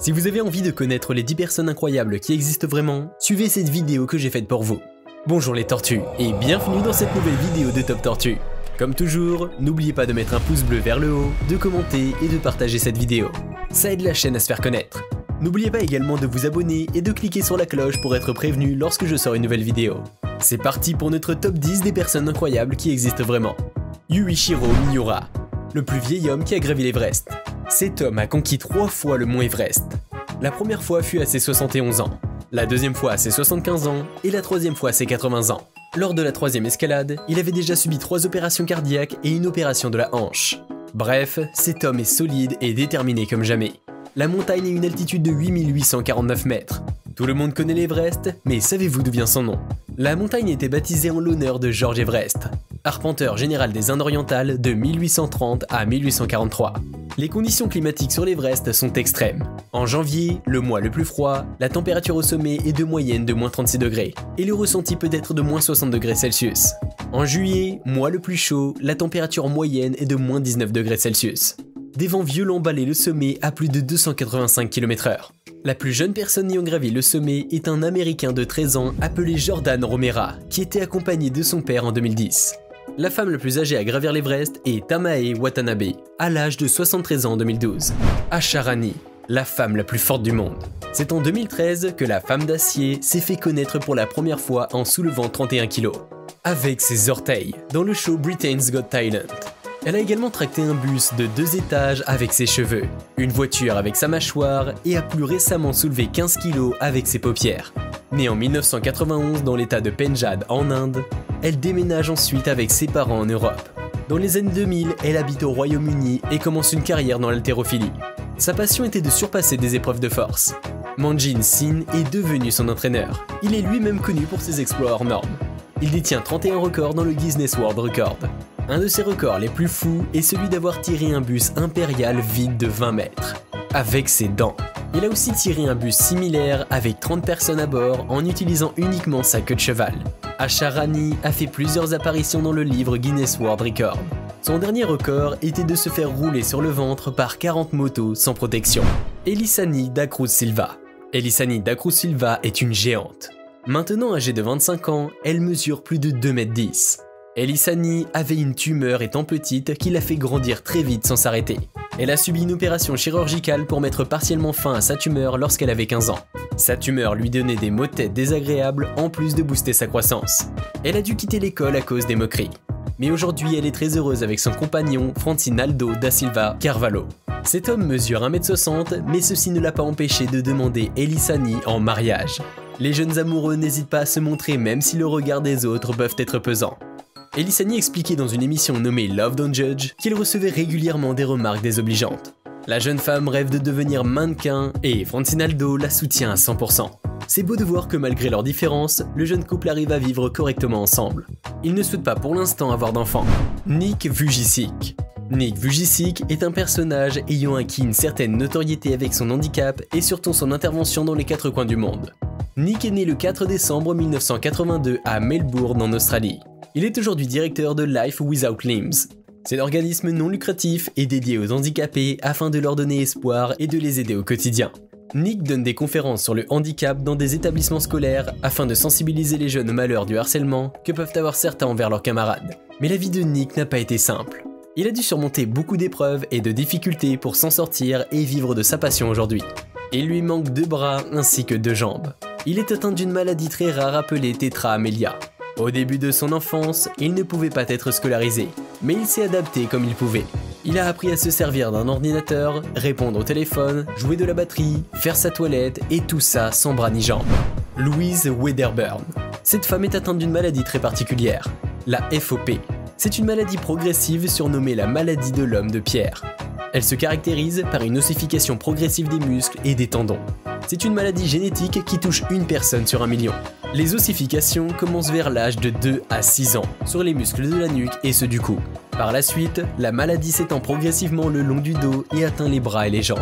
Si vous avez envie de connaître les 10 personnes incroyables qui existent vraiment, suivez cette vidéo que j'ai faite pour vous. Bonjour les tortues et bienvenue dans cette nouvelle vidéo de Top Tortue. Comme toujours, n'oubliez pas de mettre un pouce bleu vers le haut, de commenter et de partager cette vidéo. Ça aide la chaîne à se faire connaître. N'oubliez pas également de vous abonner et de cliquer sur la cloche pour être prévenu lorsque je sors une nouvelle vidéo. C'est parti pour notre top 10 des personnes incroyables qui existent vraiment. Yuichiro Miura, le plus vieil homme qui a gravi l'Everest. Cet homme a conquis 3 fois le mont Everest. La première fois fut à ses 71 ans, la deuxième fois à ses 75 ans et la troisième fois à ses 80 ans. Lors de la troisième escalade, il avait déjà subi 3 opérations cardiaques et une opération de la hanche. Bref, cet homme est solide et déterminé comme jamais. La montagne a une altitude de 8849 mètres. Tout le monde connaît l'Everest, mais savez-vous d'où vient son nom? La montagne a été baptisée en l'honneur de George Everest, arpenteur général des Indes orientales de 1830 à 1843. Les conditions climatiques sur l'Everest sont extrêmes. En janvier, le mois le plus froid, la température au sommet est de moyenne de moins 36 degrés, et le ressenti peut être de moins 60 degrés Celsius. En juillet, mois le plus chaud, la température moyenne est de moins 19 degrés Celsius. Des vents violents balaient le sommet à plus de 285 km/h. La plus jeune personne ayant gravi le sommet est un Américain de 13 ans appelé Jordan Romera, qui était accompagné de son père en 2010. La femme la plus âgée à gravir l'Everest est Tamae Watanabe, à l'âge de 73 ans en 2012. Asha Rani, la femme la plus forte du monde. C'est en 2013 que la femme d'acier s'est fait connaître pour la première fois en soulevant 31 kg. Avec ses orteils, dans le show Britain's Got Talent. Elle a également tracté un bus de 2 étages avec ses cheveux, une voiture avec sa mâchoire et a plus récemment soulevé 15 kg avec ses paupières. Née en 1991 dans l'état de Pendjab en Inde, elle déménage ensuite avec ses parents en Europe. Dans les années 2000, elle habite au Royaume-Uni et commence une carrière dans l'haltérophilie. Sa passion était de surpasser des épreuves de force. Manjin Sin est devenu son entraîneur. Il est lui-même connu pour ses exploits hors normes. Il détient 31 records dans le Guinness World Record. Un de ses records les plus fous est celui d'avoir tiré un bus impérial vide de 20 mètres, avec ses dents. Il a aussi tiré un bus similaire avec 30 personnes à bord en utilisant uniquement sa queue de cheval. Asha Rani a fait plusieurs apparitions dans le livre Guinness World Record. Son dernier record était de se faire rouler sur le ventre par 40 motos sans protection. Elisani da Cruz Silva. Elisani da Cruz Silva est une géante. Maintenant âgée de 25 ans, elle mesure plus de 2,10 m. Elisani avait une tumeur étant petite qui l'a fait grandir très vite sans s'arrêter. Elle a subi une opération chirurgicale pour mettre partiellement fin à sa tumeur lorsqu'elle avait 15 ans. Sa tumeur lui donnait des maux de tête désagréables en plus de booster sa croissance. Elle a dû quitter l'école à cause des moqueries. Mais aujourd'hui elle est très heureuse avec son compagnon Francinaldo da Silva Carvalho. Cet homme mesure 1,60 m mais ceci ne l'a pas empêché de demander Elisani en mariage. Les jeunes amoureux n'hésitent pas à se montrer même si le regard des autres peuvent être pesants. Elisani expliquait dans une émission nommée Love Don't Judge qu'il recevait régulièrement des remarques désobligeantes. La jeune femme rêve de devenir mannequin et Francinaldo la soutient à 100%. C'est beau de voir que malgré leurs différences, le jeune couple arrive à vivre correctement ensemble. Ils ne souhaitent pas pour l'instant avoir d'enfants. Nick Vujicic. Nick Vujicic est un personnage ayant acquis une certaine notoriété avec son handicap et surtout son intervention dans les 4 coins du monde. Nick est né le 4 décembre 1982 à Melbourne en Australie. Il est aujourd'hui directeur de Life Without Limbs. C'est l'organisme non lucratif et dédié aux handicapés afin de leur donner espoir et de les aider au quotidien. Nick donne des conférences sur le handicap dans des établissements scolaires afin de sensibiliser les jeunes aux malheurs du harcèlement que peuvent avoir certains envers leurs camarades. Mais la vie de Nick n'a pas été simple. Il a dû surmonter beaucoup d'épreuves et de difficultés pour s'en sortir et vivre de sa passion aujourd'hui. Il lui manque 2 bras ainsi que 2 jambes. Il est atteint d'une maladie très rare appelée Tetra Amelia. Au début de son enfance, il ne pouvait pas être scolarisé, mais il s'est adapté comme il pouvait. Il a appris à se servir d'un ordinateur, répondre au téléphone, jouer de la batterie, faire sa toilette et tout ça sans bras ni jambes. Louise Wedderburn. Cette femme est atteinte d'une maladie très particulière, la FOP. C'est une maladie progressive surnommée la maladie de l'homme de pierre. Elle se caractérise par une ossification progressive des muscles et des tendons. C'est une maladie génétique qui touche une personne sur 1 million. Les ossifications commencent vers l'âge de 2 à 6 ans, sur les muscles de la nuque et ceux du cou. Par la suite, la maladie s'étend progressivement le long du dos et atteint les bras et les jambes.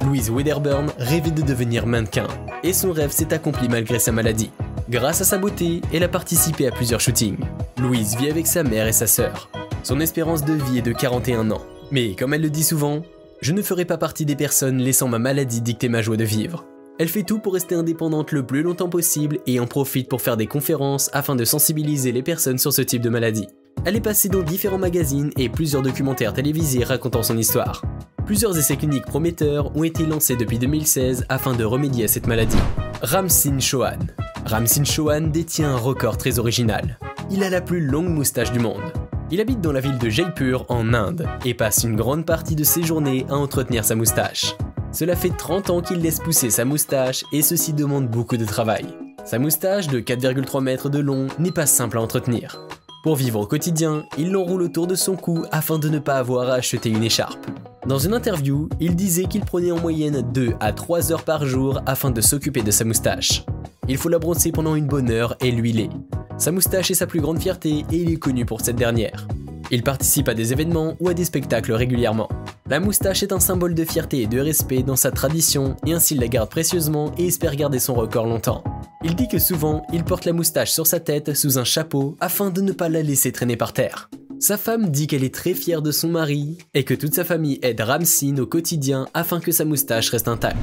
Louise Wedderburn rêvait de devenir mannequin, et son rêve s'est accompli malgré sa maladie. Grâce à sa beauté, elle a participé à plusieurs shootings. Louise vit avec sa mère et sa sœur. Son espérance de vie est de 41 ans. Mais comme elle le dit souvent, Je ne ferai pas partie des personnes laissant ma maladie dicter ma joie de vivre. Elle fait tout pour rester indépendante le plus longtemps possible et en profite pour faire des conférences afin de sensibiliser les personnes sur ce type de maladie. Elle est passée dans différents magazines et plusieurs documentaires télévisés racontant son histoire. Plusieurs essais cliniques prometteurs ont été lancés depuis 2016 afin de remédier à cette maladie. Ramsin Chauhan. Ramsin Chauhan détient un record très original. Il a la plus longue moustache du monde. Il habite dans la ville de Jaipur en Inde et passe une grande partie de ses journées à entretenir sa moustache. Cela fait 30 ans qu'il laisse pousser sa moustache et ceci demande beaucoup de travail. Sa moustache de 4,3 mètres de long n'est pas simple à entretenir. Pour vivre au quotidien, il l'enroule autour de son cou afin de ne pas avoir à acheter une écharpe. Dans une interview, il disait qu'il prenait en moyenne 2 à 3 heures par jour afin de s'occuper de sa moustache. Il faut la brosser pendant une bonne heure et l'huiler. Sa moustache est sa plus grande fierté et il est connu pour cette dernière. Il participe à des événements ou à des spectacles régulièrement. La moustache est un symbole de fierté et de respect dans sa tradition et ainsi il la garde précieusement et espère garder son record longtemps. Il dit que souvent, il porte la moustache sur sa tête sous un chapeau afin de ne pas la laisser traîner par terre. Sa femme dit qu'elle est très fière de son mari et que toute sa famille aide Ramsin au quotidien afin que sa moustache reste intacte.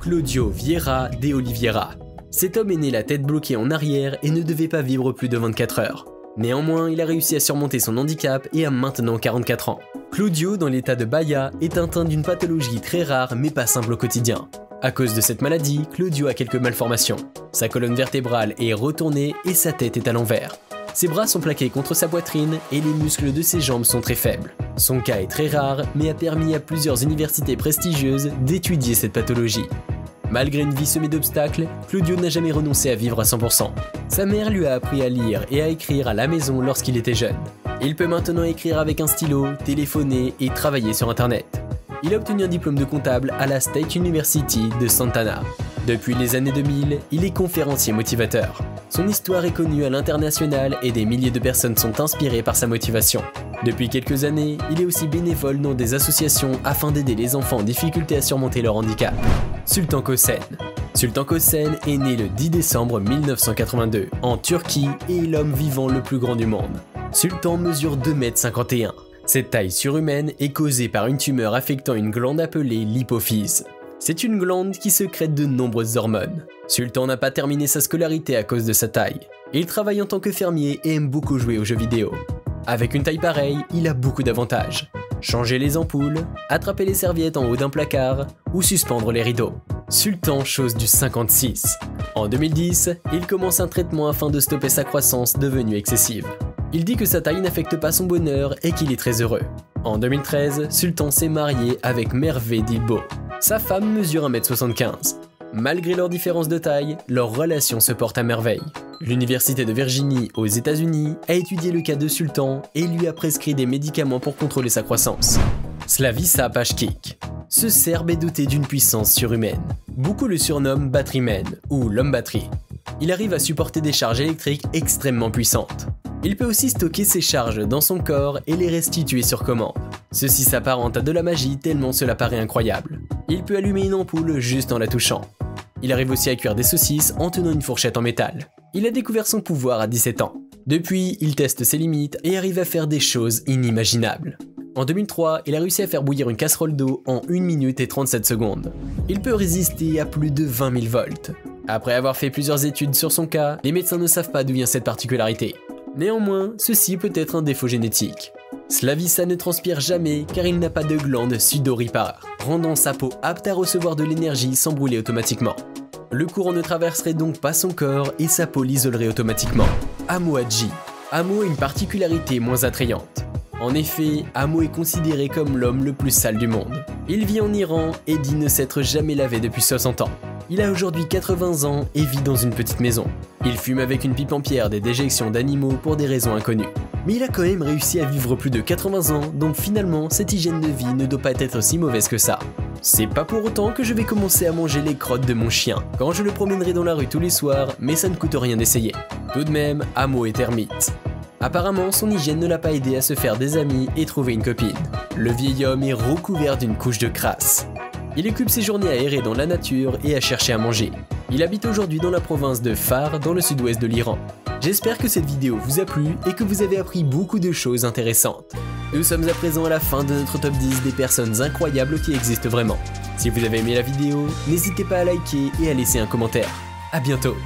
Claudio Vieira de Oliveira. Cet homme est né la tête bloquée en arrière et ne devait pas vivre plus de 24 heures. Néanmoins, il a réussi à surmonter son handicap et a maintenant 44 ans. Claudio, dans l'état de Bahia, est atteint d'une pathologie très rare mais pas simple au quotidien. À cause de cette maladie, Claudio a quelques malformations. Sa colonne vertébrale est retournée et sa tête est à l'envers. Ses bras sont plaqués contre sa poitrine et les muscles de ses jambes sont très faibles. Son cas est très rare mais a permis à plusieurs universités prestigieuses d'étudier cette pathologie. Malgré une vie semée d'obstacles, Claudio n'a jamais renoncé à vivre à 100%. Sa mère lui a appris à lire et à écrire à la maison lorsqu'il était jeune. Il peut maintenant écrire avec un stylo, téléphoner et travailler sur internet. Il a obtenu un diplôme de comptable à la State University de Santana. Depuis les années 2000, il est conférencier motivateur. Son histoire est connue à l'international et des milliers de personnes sont inspirées par sa motivation. Depuis quelques années, il est aussi bénévole dans des associations afin d'aider les enfants en difficulté à surmonter leur handicap. Sultan Kösen. Sultan Kösen est né le 10 décembre 1982 en Turquie et est l'homme vivant le plus grand du monde. Sultan mesure 2,51 m. Cette taille surhumaine est causée par une tumeur affectant une glande appelée l'hypophyse. C'est une glande qui sécrète de nombreuses hormones. Sultan n'a pas terminé sa scolarité à cause de sa taille. Il travaille en tant que fermier et aime beaucoup jouer aux jeux vidéo. Avec une taille pareille, il a beaucoup d'avantages. Changer les ampoules, attraper les serviettes en haut d'un placard ou suspendre les rideaux. Sultan chose du 56. En 2010, il commence un traitement afin de stopper sa croissance devenue excessive. Il dit que sa taille n'affecte pas son bonheur et qu'il est très heureux. En 2013, Sultan s'est marié avec Merve Dilbo. Sa femme mesure 1,75 m. Malgré leur différence de taille, leur relation se porte à merveille. L'université de Virginie aux États-Unis a étudié le cas de Sultan et lui a prescrit des médicaments pour contrôler sa croissance. Slavisa Pajkic. Ce Serbe est doté d'une puissance surhumaine. Beaucoup le surnomment Batteryman ou l'homme batterie. Il arrive à supporter des charges électriques extrêmement puissantes. Il peut aussi stocker ses charges dans son corps et les restituer sur commande. Ceci s'apparente à de la magie tellement cela paraît incroyable. Il peut allumer une ampoule juste en la touchant. Il arrive aussi à cuire des saucisses en tenant une fourchette en métal. Il a découvert son pouvoir à 17 ans. Depuis, il teste ses limites et arrive à faire des choses inimaginables. En 2003, il a réussi à faire bouillir une casserole d'eau en 1 minute et 37 secondes. Il peut résister à plus de 20 000 volts. Après avoir fait plusieurs études sur son cas, les médecins ne savent pas d'où vient cette particularité. Néanmoins, ceci peut être un défaut génétique. Slavisa ne transpire jamais car il n'a pas de glande sudoripare, rendant sa peau apte à recevoir de l'énergie sans brûler automatiquement. Le courant ne traverserait donc pas son corps et sa peau l'isolerait automatiquement. Amo Hadji. Amo a une particularité moins attrayante. En effet, Amo est considéré comme l'homme le plus sale du monde. Il vit en Iran et dit ne s'être jamais lavé depuis 60 ans. Il a aujourd'hui 80 ans et vit dans une petite maison. Il fume avec une pipe en pierre des déjections d'animaux pour des raisons inconnues. Mais il a quand même réussi à vivre plus de 80 ans, donc finalement, cette hygiène de vie ne doit pas être si mauvaise que ça. C'est pas pour autant que je vais commencer à manger les crottes de mon chien, quand je le promènerai dans la rue tous les soirs, mais ça ne coûte rien d'essayer. Tout de même, Amo est ermite. Apparemment, son hygiène ne l'a pas aidé à se faire des amis et trouver une copine. Le vieil homme est recouvert d'une couche de crasse. Il occupe ses journées à errer dans la nature et à chercher à manger. Il habite aujourd'hui dans la province de Fars, dans le sud-ouest de l'Iran. J'espère que cette vidéo vous a plu et que vous avez appris beaucoup de choses intéressantes. Nous sommes à présent à la fin de notre top 10 des personnes incroyables qui existent vraiment. Si vous avez aimé la vidéo, n'hésitez pas à liker et à laisser un commentaire. A bientôt!